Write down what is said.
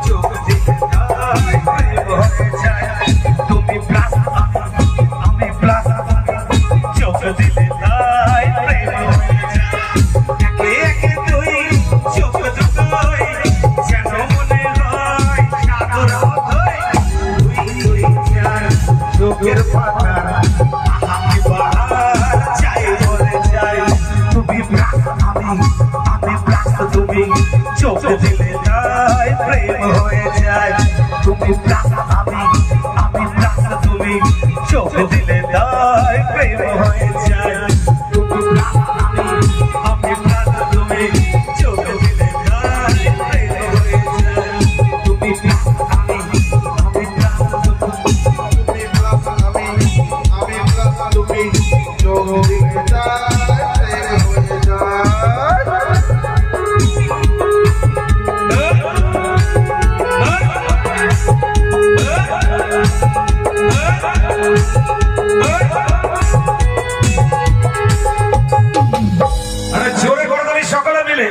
চোখ দিলে তাই প্রেম হয়ে যায় তুমি প্লাস আমি প্লাস তুমি চোখ দিলে তাই প্রেম হয়ে যায় তুমি প্লাস আমি প্লাস তুমি চোখ দিলে তাই প্রেম হয়ে যায় তুমি প্লাস আমি প্লাস তুমি প্লাস আমি প্লাস তুমি চোখ দিলে তাই প্রেম হয়ে যায়। জোরে করে সকলে মিলে